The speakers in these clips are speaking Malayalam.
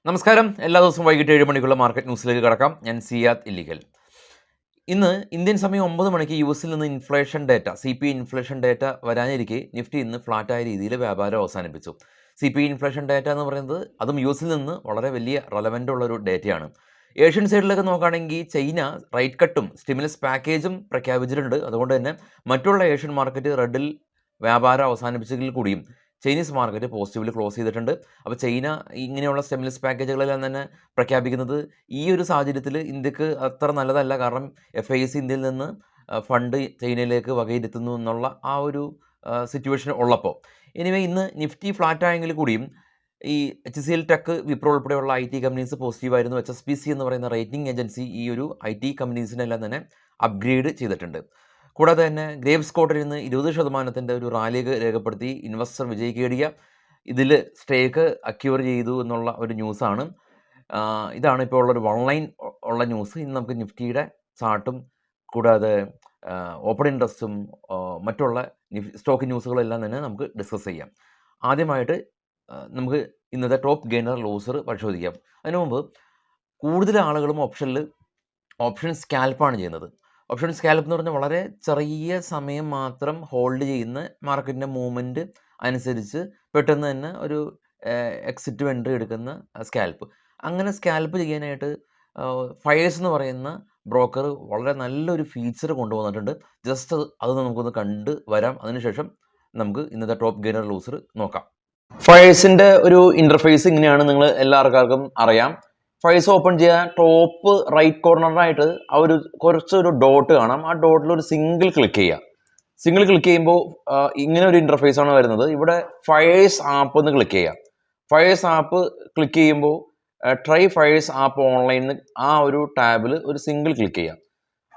നമസ്കാരം. എല്ലാ ദിവസവും വൈകിട്ട് 7 മണിക്കുള്ള മാർക്കറ്റ് ന്യൂസിലേക്ക് കടക്കാം. ഞാൻ സിയാദ് ഇല്ലിക്കൽ. ഇന്ന് ഇന്ത്യൻ സമയം 9 മണിക്ക് യുഎസിൽ നിന്ന് inflation data CPI inflation data വരാനിരിക്കെ നിഫ്റ്റി ഇന്ന് ഫ്ലാറ്റായ രീതിയിൽ വ്യാപാരം അവസാനിപ്പിച്ചു. CPI ഇൻഫ്ലേഷൻ ഡേറ്റ എന്ന് പറയുന്നത് അതും യുഎസിൽ നിന്ന് വളരെ വലിയ റെലവൻ്റ് ഉള്ളൊരു ഡേറ്റയാണ്. ഏഷ്യൻ സൈഡിലൊക്കെ നോക്കുകയാണെങ്കിൽ ചൈന റേറ്റ് കട്ടും സ്റ്റിമുലസ് പാക്കേജും പ്രഖ്യാപിച്ചിട്ടുണ്ട്. അതുകൊണ്ട് തന്നെ മറ്റുള്ള ഏഷ്യൻ മാർക്കറ്റ് റെഡിൽ വ്യാപാരം അവസാനിപ്പിച്ചെങ്കിൽ കൂടിയും ചൈനീസ് മാർക്കറ്റ് പോസിറ്റീവിൽ ക്ലോസ് ചെയ്തിട്ടുണ്ട്. അപ്പോൾ ചൈന ഇങ്ങനെയുള്ള സ്റ്റിമുലസ് പാക്കേജുകളെല്ലാം തന്നെ പ്രഖ്യാപിക്കുന്നത് ഈ ഒരു സാഹചര്യത്തിൽ ഇന്ത്യക്ക് അത്ര നല്ലതല്ല. കാരണം FIS ഇന്ത്യയിൽ നിന്ന് ഫണ്ട് ചൈനയിലേക്ക് വകയിരുത്തുന്നു എന്നുള്ള ആ ഒരു സിറ്റുവേഷൻ ഉള്ളപ്പോൾ എനിവേ ഇന്ന് നിഫ്റ്റി ഫ്ലാറ്റ് ആയെങ്കിൽ കൂടിയും ഈ HCL ടെക്, വിപ്രോ ഉൾപ്പെടെയുള്ള IT കമ്പനീസ് പോസിറ്റീവായിരുന്നു. HSBC എന്ന് പറയുന്ന റേറ്റിംഗ് ഏജൻസി ഈ ഒരു IT കമ്പനീസിനെല്ലാം തന്നെ അപ്ഗ്രേഡ് ചെയ്തിട്ടുണ്ട്. കൂടാതെ തന്നെ ഗ്രേവ്സ് സ്കോട്ടിൽ നിന്ന് 20% ഒരു റാലി രേഖപ്പെടുത്തി ഇൻവെസ്റ്റർ വിജയിക്കേടിയ ഇതിൽ സ്റ്റേക്ക് അക്യൂർ ചെയ്തു എന്നുള്ള ഒരു ന്യൂസാണ്. ഇതാണ് ഇപ്പോൾ ഉള്ളൊരു ഓൺലൈൻ ഉള്ള ന്യൂസ്. ഇന്ന് നമുക്ക് നിഫ്റ്റിയുടെ ചാർട്ടും കൂടാതെ ഓപ്പൺ ഇൻട്രസ്റ്റും മറ്റുള്ള സ്റ്റോക്ക് ന്യൂസുകളെല്ലാം തന്നെ നമുക്ക് ഡിസ്കസ് ചെയ്യാം. ആദ്യമായിട്ട് നമുക്ക് ഇന്നത്തെ ടോപ്പ് ഗെയിനർ ലോസർ പരിശോധിക്കാം. അതിനു മുമ്പ് കൂടുതൽ ആളുകളും ഓപ്ഷൻ സ്കാൽപ്പാണ് ചെയ്യുന്നത്. ഓപ്ഷൻ സ്കാൽപ്പ് എന്ന് പറഞ്ഞാൽ വളരെ ചെറിയ സമയം മാത്രം ഹോൾഡ് ചെയ്യുന്ന മാർക്കറ്റിൻ്റെ മൂവ്മെൻറ്റ് അനുസരിച്ച് പെട്ടെന്ന് തന്നെ ഒരു എക്സിറ്റ് എൻട്രി എടുക്കുന്ന സ്കാൽപ്പ്. അങ്ങനെ സ്കാൽപ്പ് ചെയ്യാനായിട്ട് ഫയേഴ്സ് എന്ന് പറയുന്ന ബ്രോക്കർ വളരെ നല്ലൊരു ഫീച്ചർ കൊണ്ടുവന്നിട്ടുണ്ട്. ജസ്റ്റ് അത് നമുക്കൊന്ന് കണ്ട് വരാം. അതിനുശേഷം നമുക്ക് ഇന്നത്തെ ടോപ്പ് ഗെയിനർ ലൂസർ നോക്കാം. ഫയേഴ്സിൻ്റെ ഒരു ഇൻ്റർഫേസ് ഇങ്ങനെയാണ്. നിങ്ങൾ എല്ലാവർക്കും അറിയാം. ഫയേഴ്സ് ഓപ്പൺ ചെയ്യാൻ ടോപ്പ് റൈറ്റ് കോർണറിനായിട്ട് ആ ഒരു കുറച്ചൊരു ഡോട്ട് കാണാം. ആ ഡോട്ടിൽ ഒരു സിംഗിൾ ക്ലിക്ക് ചെയ്യുക. സിംഗിൾ ക്ലിക്ക് ചെയ്യുമ്പോൾ ഇങ്ങനെ ഒരു ഇൻ്റർഫേസ് ആണ് വരുന്നത്. ഇവിടെ ഫയേഴ്സ് ആപ്പ് എന്ന് ക്ലിക്ക് ചെയ്യുക. ഫയേഴ്സ് ആപ്പ് ക്ലിക്ക് ചെയ്യുമ്പോൾ ട്രൈ ഫയേഴ്സ് ആപ്പ് ഓൺലൈൻ ആ ഒരു ടാബിൽ ഒരു സിംഗിൾ ക്ലിക്ക് ചെയ്യുക.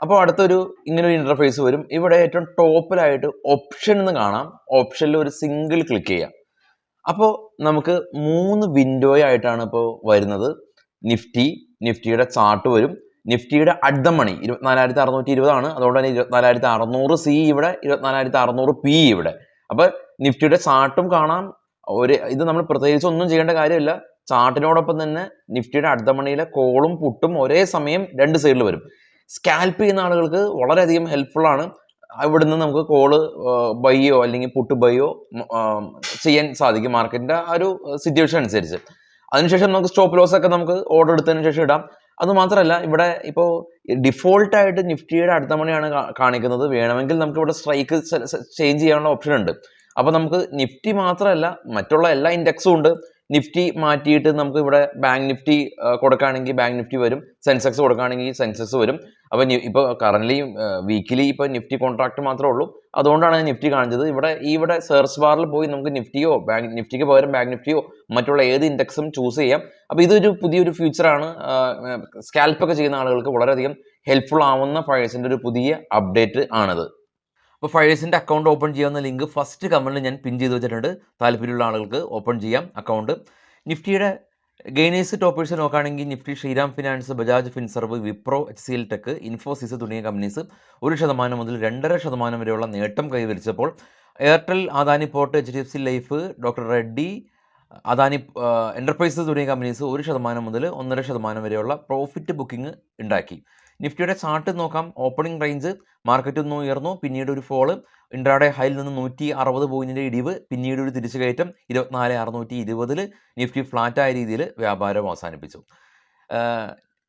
അപ്പോൾ അടുത്തൊരു ഇങ്ങനെ ഒരു ഇൻ്റർഫേസ് വരും. ഇവിടെ ഏറ്റവും ടോപ്പിലായിട്ട് ഓപ്ഷൻ എന്ന് കാണാം. ഓപ്ഷനിൽ ഒരു സിംഗിൾ ക്ലിക്ക് ചെയ്യുക. അപ്പോൾ നമുക്ക് 3 വിൻഡോയായിട്ടാണ് ഇപ്പോൾ വരുന്നത്. നിഫ്റ്റിയുടെ ചാർട്ട് വരും. നിഫ്റ്റിയുടെ അറ്റ് ദ മണി 24,620 ആണ്. അതുകൊണ്ട് തന്നെ 24,600 C ഇവിടെ, 24,600 P ഇവിടെ. അപ്പോൾ നിഫ്റ്റിയുടെ ചാർട്ടും കാണാം. ഇത് നമ്മൾ പ്രത്യേകിച്ച് ഒന്നും ചെയ്യേണ്ട കാര്യമില്ല. ചാർട്ടിനോടൊപ്പം തന്നെ നിഫ്റ്റിയുടെ അറ്റ് ദ മണിയിലെ കോളും പുട്ടും ഒരേ സമയം 2 സൈഡിൽ വരും. സ്കാൽപ്പ് ചെയ്യുന്ന ആളുകൾക്ക് വളരെയധികം ഹെൽപ്ഫുൾ ആണ്. ഇവിടുന്ന് നമുക്ക് കോള് ബൈയോ അല്ലെങ്കിൽ പുട്ട് ബൈയോ ചെയ്യാൻ സാധിക്കും മാർക്കറ്റിൻ്റെ ആ ഒരു സിറ്റുവേഷൻ അനുസരിച്ച്. അതിനുശേഷം നമുക്ക് സ്റ്റോപ്പ് ലോസ് ഒക്കെ നമുക്ക് ഓർഡർ എടുത്തതിന് ശേഷം ഇടാം. അതുമാത്രമല്ല ഇവിടെ ഇപ്പോൾ ഡിഫോൾട്ടായിട്ട് നിഫ്റ്റിയുടെ അടുത്ത മണിയാണ് കാണിക്കുന്നത്. വേണമെങ്കിൽ നമുക്ക് ഇവിടെ സ്ട്രൈക്ക് ചേഞ്ച് ചെയ്യാനുള്ള ഓപ്ഷൻ ഉണ്ട്. അപ്പോൾ നമുക്ക് നിഫ്റ്റി മാത്രമല്ല മറ്റുള്ള എല്ലാ ഇൻഡെക്സും ഉണ്ട്. നിഫ്റ്റി മാറ്റിയിട്ട് നമുക്ക് ഇവിടെ ബാങ്ക് നിഫ്റ്റി കൊടുക്കുകയാണെങ്കിൽ ബാങ്ക് നിഫ്റ്റി വരും. സെൻസെക്സ് കൊടുക്കുകയാണെങ്കിൽ സെൻസെക്സ് വരും. അപ്പോൾ ഇപ്പോൾ കറൻ്റ്ലി വീക്കിലി ഇപ്പോൾ നിഫ്റ്റി കോൺട്രാക്ട് മാത്രമേ ഉള്ളൂ. അതുകൊണ്ടാണ് നിഫ്റ്റി കാണിച്ചത്. ഇവിടെ സെർച്ച് ബാറിൽ പോയി നമുക്ക് നിഫ്റ്റിയോ നിഫ്റ്റിക്ക് പകരം ബാങ്ക് നിഫ്റ്റിയോ മറ്റുള്ള ഏത് ഇൻഡെക്സും ചൂസ് ചെയ്യാം. അപ്പോൾ ഇതൊരു പുതിയൊരു ഫ്യൂച്ചറാണ്. സ്കാൽപ്പൊക്കെ ചെയ്യുന്ന ആളുകൾക്ക് വളരെയധികം ഹെൽപ്ഫുൾ ആവുന്ന ഫയേഴ്സിൻ്റെ ഒരു പുതിയ അപ്ഡേറ്റ് ആണിത്. അപ്പോൾ ഫയേഴ്സിൻ്റെ അക്കൗണ്ട് ഓപ്പൺ ചെയ്യാവുന്ന ലിങ്ക് ഫസ്റ്റ് കമൻറ്റിൽ ഞാൻ പിൻ ചെയ്ത് വെച്ചിട്ടുണ്ട്. താല്പര്യമുള്ള ആളുകൾക്ക് ഓപ്പൺ ചെയ്യാം അക്കൗണ്ട്. നിഫ്റ്റിയുടെ ഗെയിനേഴ്സ് ടോപ്പേഴ്സ് നോക്കുകയാണെങ്കിൽ Nifty Shriram Finance, Bajaj Finserv, Wipro, HCL Tech, Infosys തുടങ്ങിയ കമ്പനീസ് 1% മുതൽ 2.5% വരെയുള്ള നേട്ടം കൈവരിച്ചപ്പോൾ Airtel, Adani Port, HDFC Life, doctor Reddy, Adani Enterprises തുടങ്ങിയ കമ്പനീസ് 1% മുതൽ 1.5% വരെയുള്ള പ്രോഫിറ്റ് ബുക്കിംഗ് ഉണ്ടാക്കി. നിഫ്റ്റിയുടെ ചാർട്ട് നോക്കാം. ഓപ്പണിംഗ് റേഞ്ച് മാർക്കറ്റ് ഒന്ന് ഉയർന്നു, പിന്നീട് ഒരു ഫോള്, ഇൻട്രാഡേ ഹൈയിൽ നിന്ന് 160 പോയിന്റിൻ്റെ ഇടിവ്, പിന്നീട് ഒരു തിരിച്ചുകയറ്റം. 24,620 നിഫ്റ്റി ഫ്ലാറ്റായ രീതിയിൽ വ്യാപാരം അവസാനിപ്പിച്ചു.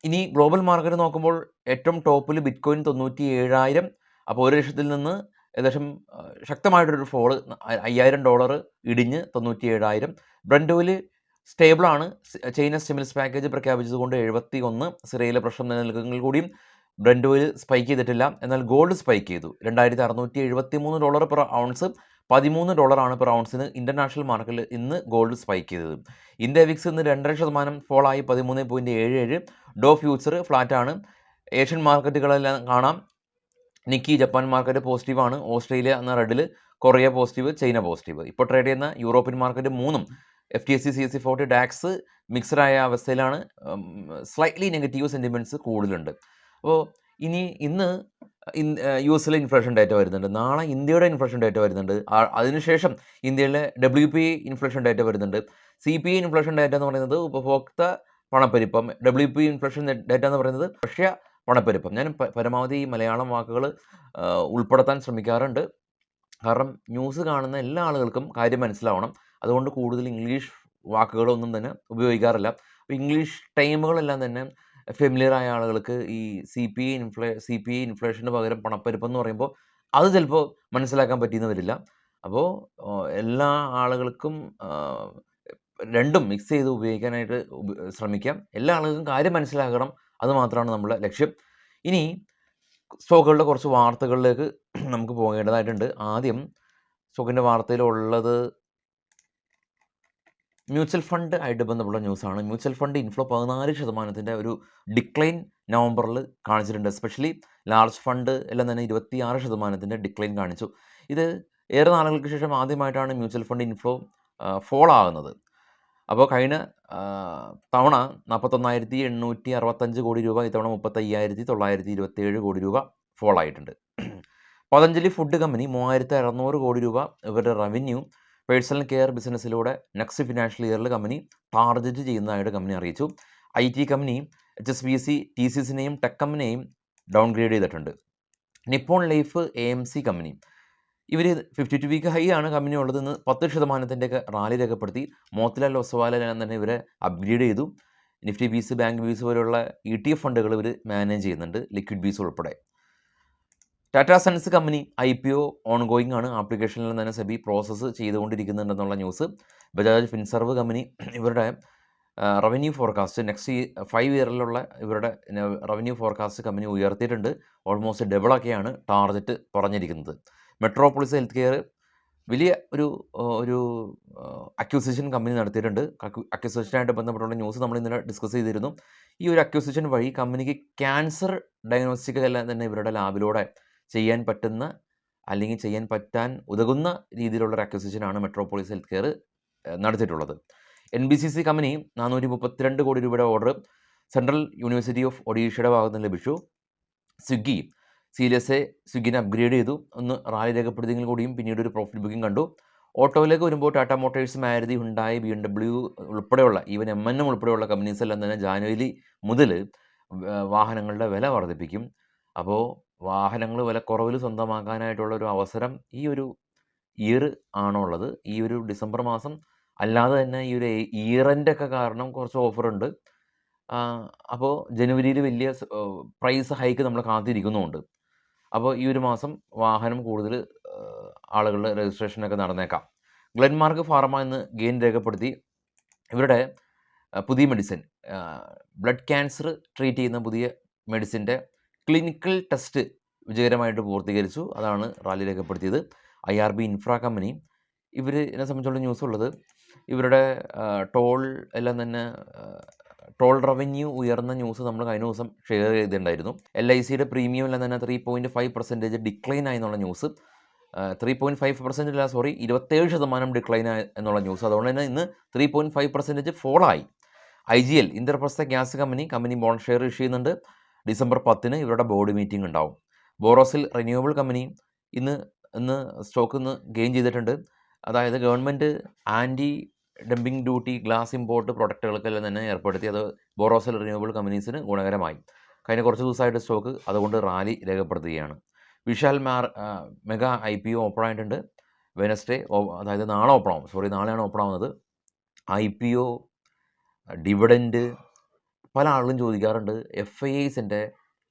ഇനി ഗ്ലോബൽ മാർക്കറ്റ് നോക്കുമ്പോൾ ഏറ്റവും ടോപ്പിൽ ബിറ്റ്കോയിൻ 97,000. അപ്പോൾ 1 ലക്ഷത്തിൽ നിന്ന് ഏകദേശം ശക്തമായിട്ടൊരു ഫോള്, $5,000 ഇടിഞ്ഞ് 97,000. ബ്രൻഡ് സ്റ്റേബിളാണ്. ചൈന സ്റ്റിമുലസ് പാക്കേജ് പ്രഖ്യാപിച്ചതുകൊണ്ട് 71. സിറിയയിലെ പ്രശ്നം നിലനിൽക്കുമെങ്കിൽ കൂടിയും ബ്രൻഡ് ഓയിൽ സ്പൈക്ക് ചെയ്തിട്ടില്ല. എന്നാൽ ഗോൾഡ് സ്പൈക്ക് ചെയ്തു. $2,673 പെർ ഔൺസ്, $13 പെർ ഔൺസിന് ഇൻ്റർനാഷണൽ മാർക്കറ്റിൽ ഇന്ന് ഗോൾഡ് സ്പൈക്ക് ചെയ്തത്. ഇന്ത്യ വിക്സ് ഇന്ന് 2.5% ഫോളായി 13.77. ഡോ ഫ്യൂച്ചർ ഫ്ലാറ്റാണ്. ഏഷ്യൻ മാർക്കറ്റുകളെല്ലാം കാണാം. നിക്കി ജപ്പാൻ മാർക്കറ്റ് പോസിറ്റീവാണ്. ഓസ്ട്രേലിയ എന്ന റെഡിൽ, കൊറിയ പോസിറ്റീവ്, ചൈന പോസിറ്റീവ്. ഇപ്പോൾ ട്രേഡ് ചെയ്യുന്ന യൂറോപ്യൻ മാർക്കറ്റ് 3ഉം FTSE CSE 40 ഡാക്സ് മിക്സഡായ അവസ്ഥയിലാണ്. സ്ലൈറ്റ്ലി നെഗറ്റീവ് സെൻറ്റിമെൻറ്റ്സ് കൂടുതലുണ്ട്. അപ്പോൾ ഇന്ന് US-ലെ ഇൻഫ്ലേഷൻ ഡേറ്റ വരുന്നുണ്ട്. നാളെ ഇന്ത്യയുടെ ഇൻഫ്ലേഷൻ ഡേറ്റ വരുന്നുണ്ട്. അതിനുശേഷം ഇന്ത്യയിലെ WPI ഇൻഫ്ലേഷൻ ഡേറ്റ വരുന്നുണ്ട്. CPI ഇൻഫ്ലേഷൻ ഡാറ്റ എന്ന് പറയുന്നത് ഉപഭോക്തൃ പണപ്പെരുപ്പം, WPI ഇൻഫ്ലേഷൻ ഡാറ്റ എന്ന് പറയുന്നത് ഭക്ഷ്യ പണപ്പെരുപ്പം. ഞാൻ പരമാവധി മലയാളം വാക്കുകൾ ഉൾപ്പെടുത്താൻ ശ്രമിക്കാറുണ്ട്. കാരണം ന്യൂസ് കാണുന്ന എല്ലാ ആളുകൾക്കും കാര്യം മനസ്സിലാവണം. അതുകൊണ്ട് കൂടുതൽ ഇംഗ്ലീഷ് വാക്കുകളൊന്നും തന്നെ ഉപയോഗിക്കാറില്ല. അപ്പോൾ ഇംഗ്ലീഷ് ടൈമുകളെല്ലാം തന്നെ ഫെമിലിയർ ആയ ആളുകൾക്ക് ഈ CPI ഇൻഫ്ലേഷന് പകരം പണപ്പെരുപ്പം എന്ന് പറയുമ്പോൾ അത് ചിലപ്പോൾ മനസ്സിലാക്കാൻ പറ്റിയെന്ന് വരില്ല. അപ്പോൾ എല്ലാ ആളുകൾക്കും രണ്ടും മിക്സ് ചെയ്ത് ഉപയോഗിക്കാനായിട്ട് ശ്രമിക്കാം. എല്ലാ ആളുകൾക്കും കാര്യം മനസ്സിലാക്കണം. അത് മാത്രമാണ് നമ്മുടെ ലക്ഷ്യം. ഇനി സ്റ്റോക്കുകളുടെ കുറച്ച് വാർത്തകളിലേക്ക് നമുക്ക് പോകേണ്ടതായിട്ടുണ്ട്. ആദ്യം സ്റ്റോക്കിൻ്റെ വാർത്തയിലുള്ളത് മ്യൂച്വൽ ഫണ്ട് ആയിട്ട് ബന്ധപ്പെട്ട ന്യൂസാണ്. മ്യൂച്വൽ ഫണ്ട് ഇൻഫ്ലോ 14% ഒരു ഡിക്ലൈൻ നവംബറിൽ കാണിച്ചിട്ടുണ്ട്. എസ്പെഷ്യലി ലാർജ് ഫണ്ട് എല്ലാം തന്നെ 26% ഡിക്ലൈൻ കാണിച്ചു. ഇത് ഏറെ നാളുകൾക്ക് ശേഷം ആദ്യമായിട്ടാണ് മ്യൂച്വൽ ഫണ്ട് ഇൻഫ്ലോ ഫോൾ ആകുന്നത്. അപ്പോൾ കഴിഞ്ഞ തവണ 41,865 കോടി രൂപ, ഇത്തവണ 35,927 കോടി രൂപ ഫോൾ ആയിട്ടുണ്ട്. പതഞ്ജലി ഫുഡ് കമ്പനി 3,600 കോടി രൂപ ഇവരുടെ റവന്യൂ പേഴ്സണൽ കെയർ ബിസിനസ്സിലൂടെ നെക്സ്റ്റ് ഫിനാൻഷ്യൽ ഇയറിൽ കമ്പനി ടാർഗറ്റ് ചെയ്യുന്നതായിട്ട് കമ്പനി അറിയിച്ചു. IT കമ്പനി HSBC, TCSനെയും ടെക് കമ്പനിയെയും ഡൗൺഗ്രേഡ് ചെയ്തിട്ടുണ്ട്. നിപ്പോൺ ലൈഫ് AMC കമ്പനി ഇവർ 52 വീക്ക് ഹൈ ആണ് കമ്പനി ഉള്ളത്. ഇന്ന് 10%-ഒക്കെ റാലി രേഖപ്പെടുത്തി. മോത്തിലാൽ ഒസ്വാൽ തന്നെ ഇവരെ അപ്ഗ്രേഡ് ചെയ്തു. നിഫ്റ്റി ബീസ്, ബാങ്ക് ബീസ് പോലുള്ള ETF ഫണ്ടുകൾ ഇവർ മാനേജ് ചെയ്യുന്നുണ്ട്, ലിക്വിഡ് ബീസ് ഉൾപ്പെടെ. Tata Sons company IPO ongoing ആണ്. ആപ്ലിക്കേഷനിൽ തന്നെ സെബി പ്രോസസ്സ് ചെയ്തുകൊണ്ടിരിക്കുന്നുണ്ടെന്നുള്ള ന്യൂസ്. ബജാജ് ഫിൻസർവ് കമ്പനി ഇവരുടെ റവന്യൂ ഫോർകാസ്റ്റ് നെക്സ്റ്റ് 5 ഇയറിലുള്ള ഇവരുടെ റവന്യൂ ഫോർകാസ്റ്റ് കമ്പനി ഉയർത്തിയിട്ടുണ്ട്. ഓൾമോസ്റ്റ് ഡബിളൊക്കെയാണ് ടാർഗറ്റ് പറഞ്ഞിരിക്കുന്നത്. മെട്രോപോളിസ് ഹെൽത്ത് കെയർ വലിയ ഒരു അക്വിസിഷൻ കമ്പനി നടത്തിയിട്ടുണ്ട്. അക്വിസിഷനായിട്ട് ബന്ധപ്പെട്ടുള്ള ന്യൂസ് നമ്മൾ ഇന്നലെ ഡിസ്കസ് ചെയ്തിരുന്നു. ഈ ഒരു അക്വിസിഷൻ വഴി കമ്പനിക്ക് ക്യാൻസർ ഡയഗ്നോസ്റ്റിക് എല്ലാം തന്നെ ഇവരുടെ ലാബിലൂടെ ചെയ്യാൻ പറ്റുന്ന അല്ലെങ്കിൽ ചെയ്യാൻ പറ്റാൻ ഉതകുന്ന രീതിയിലുള്ളൊരു അക്വിസിഷനാണ് മെട്രോപോളിസ് ഹെൽത്ത് കെയർ നടത്തിയിട്ടുള്ളത്. NBCC കമ്പനി 432 കോടി രൂപയുടെ ഓർഡർ സെൻട്രൽ യൂണിവേഴ്സിറ്റി ഓഫ് ഒഡീഷയുടെ ഭാഗത്ത് നിന്ന് ലഭിച്ചു. സ്വിഗ്ഗി സ്വിഗ്ഗിനെ അപ്ഗ്രേഡ് ചെയ്തു. ഒന്ന് റാലി രേഖപ്പെടുത്തിയെങ്കിൽ കൂടിയും പിന്നീട് ഒരു പ്രോഫിറ്റ് ബുക്കിംഗ് കണ്ടു. ഓട്ടോയിലേക്ക് വരുമ്പോൾ Tata Motors, Maruti, Hyundai, BMW ഉൾപ്പെടെയുള്ള ഈവൻ M&M ഉൾപ്പെടെയുള്ള കമ്പനീസ് എല്ലാം തന്നെ ജാനുവരി മുതൽ വാഹനങ്ങളുടെ വില വർദ്ധിപ്പിക്കും. അപ്പോൾ വാഹനങ്ങൾ വിലക്കുറവിൽ സ്വന്തമാക്കാനായിട്ടുള്ള ഒരു അവസരം ഈ ഒരു ഇയർ ആണോ ഉള്ളത്. ഈ ഒരു ഡിസംബർ മാസം അല്ലാതെ തന്നെ ഈ ഒരു ഇയർ എൻഡൊക്കെ കാരണം കുറച്ച് ഓഫറുണ്ട്. അപ്പോൾ ജനുവരിയിൽ വലിയ പ്രൈസ് ഹൈക്ക് നമ്മൾ കാത്തിരിക്കുന്നുമുണ്ട്. അപ്പോൾ ഈ ഒരു മാസം വാഹനം കൂടുതൽ ആളുകളുടെ രജിസ്ട്രേഷനൊക്കെ നടന്നേക്കാം. ഗ്ലെൻമാർക്ക് ഫാർമ ഇന്ന് ഗെയിൻ രേഖപ്പെടുത്തി. ഇവരുടെ പുതിയ മെഡിസിൻ, ബ്ലഡ് ക്യാൻസർ ട്രീറ്റ് ചെയ്യുന്ന പുതിയ മെഡിസിൻ്റെ ക്ലിനിക്കൽ ടെസ്റ്റ് വിജയകരമായിട്ട് പൂർത്തീകരിച്ചു. അതാണ് റാലി രേഖപ്പെടുത്തിയത്. IRB ഇൻഫ്ര കമ്പനി ഇവരെ സംബന്ധിച്ചുള്ള ന്യൂസ് ഉള്ളത് ഇവരുടെ ടോൾ എല്ലാം തന്നെ ടോൾ റവന്യൂ ഉയർന്ന ന്യൂസ് നമ്മൾ കഴിഞ്ഞ ദിവസം ഷെയർ ചെയ്തിട്ടുണ്ടായിരുന്നു. LICയുടെ പ്രീമിയം എല്ലാം തന്നെ 3.5% ഡിക്ലൈൻ ആയി എന്നുള്ള ന്യൂസ്. 3.5% അല്ല, സോറി, 27% ഡിക്ലൈൻ ആയി എന്നുള്ള ന്യൂസ്. അതുകൊണ്ട് തന്നെ ഇന്ന് 3.5% ഫോളായി. IGL Indraprastha Gas company bond share issue ചെയ്യുന്നുണ്ട്. ഡിസംബർ 10 ഇവരുടെ ബോർഡ് മീറ്റിംഗ് ഉണ്ടാവും. ബോറോസിൽ റിന്യൂവബിൾ കമ്പനി ഇന്ന് സ്റ്റോക്ക് ഗെയിൻ ചെയ്തിട്ടുണ്ട്. അതായത് government anti dumping duty glass import പ്രൊഡക്റ്റുകൾക്കെല്ലാം തന്നെ ഏർപ്പെടുത്തി. അത് ബോറോസിൽ റിന്യൂവബിൾ കമ്പനീസിന് ഗുണകരമായി. കഴിഞ്ഞ കുറച്ച് ദിവസമായിട്ട് സ്റ്റോക്ക് അതുകൊണ്ട് റാലി രേഖപ്പെടുത്തുകയാണ്. വിശാൽ മെഗാ IPO ഓപ്പൺ ആയിട്ടുണ്ട്. വെനസ്ഡേ, അതായത് നാളെയാണ് ഓപ്പൺ ആവുന്നത്. IPO, ഡിവിഡൻഡ്, പല ആളുകളും ചോദിക്കാറുണ്ട് FIIസിൻ്റെ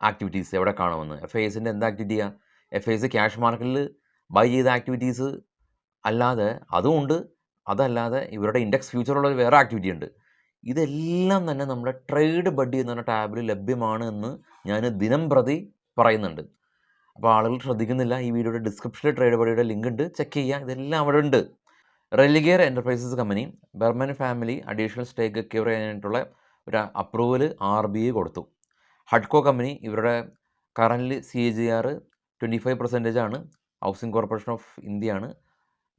ആക്ടിവിറ്റീസ് എവിടെ കാണുമെന്ന്. FIIസിൻ്റെ എന്താ ആക്ടിവിറ്റിയാണ്? FIIs ക്യാഷ് മാർക്കറ്റിൽ ബൈ ചെയ്ത ആക്ടിവിറ്റീസ് അല്ലാതെ അതുമുണ്ട്. അതല്ലാതെ ഇവരുടെ ഇൻഡെക്സ് ഫ്യൂച്ചറുള്ള വേറെ ആക്ടിവിറ്റി ഉണ്ട്. ഇതെല്ലാം തന്നെ നമ്മുടെ ട്രേഡ് ബഡ്ഡി എന്ന് പറഞ്ഞ ടാബിൽ ലഭ്യമാണ് എന്ന് ഞാൻ ദിനം പ്രതി പറയുന്നുണ്ട്. അപ്പോൾ ആളുകൾ ശ്രദ്ധിക്കുന്നില്ല. ഈ വീഡിയോയുടെ ഡിസ്ക്രിപ്ഷനിൽ ട്രേഡ് ബഡ്ഡിയുടെ ലിങ്ക് ഉണ്ട്, ചെക്ക് ചെയ്യുക. ഇതെല്ലാം അവിടെ ഉണ്ട്. Religare Enterprises company Burman family additional stake acquire ചെയ്യാനായിട്ടുള്ള ഒരു അപ്രൂവൽ RBI കൊടുത്തു. ഹഡ്കോ കമ്പനി ഇവരുടെ കറൻറ്റ് CAGR 25% ആണ്. ഹൗസിംഗ് കോർപ്പറേഷൻ ഓഫ് ഇന്ത്യയാണ്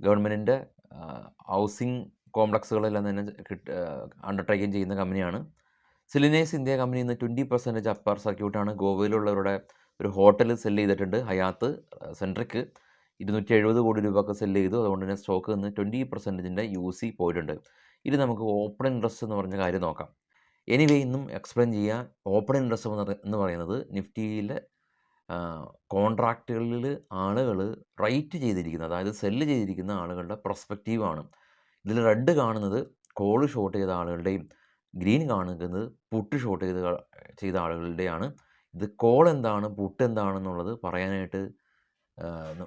ഗവൺമെൻറ്റിൻ്റെ ഹൗസിംഗ് കോംപ്ലക്സുകളെല്ലാം തന്നെ അണ്ടർടേക്കിങ് ചെയ്യുന്ന കമ്പനിയാണ്. സിലിനേസ് ഇന്ത്യ കമ്പനി ഇന്ന് 20% അപ്പർ സർക്യൂട്ടാണ്. ഗോവയിലുള്ളവരുടെ ഒരു ഹോട്ടൽ സെല്ല് ചെയ്തിട്ടുണ്ട്. ഹയാത്ത് സെൻട്രിക്ക് 270 കോടി രൂപക്ക് സെല്ല് ചെയ്തു. അതുകൊണ്ട് തന്നെ സ്റ്റോക്ക് ഇന്ന് 20% UC പോയിട്ടുണ്ട്. ഇനി നമുക്ക് ഓപ്പൺ ഇൻട്രസ്റ്റ് എന്ന് പറഞ്ഞ കാര്യം നോക്കാം. എനിവേ ഇന്നും എക്സ്പ്ലെയിൻ ചെയ്യുക. ഓപ്പൺ ഇൻട്രസ്റ്റ് എന്ന് പറയുന്നത് നിഫ്റ്റിയിലെ കോൺട്രാക്റ്റുകളിൽ ആളുകൾ റൈറ്റ് ചെയ്തിരിക്കുന്ന, അതായത് സെല്ല് ചെയ്തിരിക്കുന്ന ആളുകളുടെ പെർസ്പെക്റ്റീവാണ്. ഇതിൽ റെഡ് കാണുന്നത് കോൾ ഷോർട്ട് ചെയ്ത ആളുകളുടെയും ഗ്രീൻ കാണുന്നത് പുട്ട് ഷോർട്ട് ചെയ്ത ആളുകളുടെയാണ്. ഇത് കോൾ എന്താണ് പുട്ട് എന്താണെന്നുള്ളത് പറയാനായിട്ട്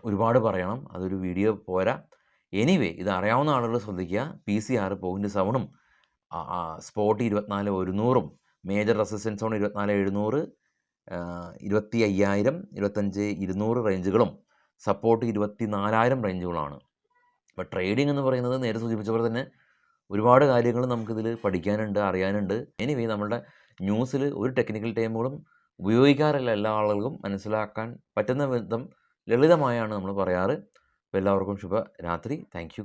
ഒരുപാട് പറയണം, അതൊരു വീഡിയോ പോരാ. എനിവേ ഇത് അറിയാവുന്ന ആളുകൾ ശ്രദ്ധിക്കുക. PCR 0.7ഉം സ്പോട്ട് 24,100ഉം മേജർ റെസിസ്റ്റൻസ് സോൺ 24,700, 25,000, 25,200 റേഞ്ചുകളും സപ്പോർട്ട് 24,000 റേഞ്ചുകളാണ്. അപ്പോൾ ട്രേഡിംഗ് എന്ന് പറയുന്നത് നേരെ സൂചിപ്പിച്ച പോലെ തന്നെ ഒരുപാട് കാര്യങ്ങൾ നമുക്കിതിൽ പഠിക്കാനുണ്ട്, അറിയാനുണ്ട്. എനിവേ നമ്മളുടെ ന്യൂസിൽ ഒരു ടെക്നിക്കൽ ടേമുകളും ഉപയോഗിക്കാറില്ല. എല്ലാ ആളുകൾക്കും മനസ്സിലാക്കാൻ പറ്റുന്ന വിധം ലളിതമായാണ് നമ്മൾ പറയാറ്. അപ്പോൾ എല്ലാവർക്കും ശുഭരാത്രി. Thank you.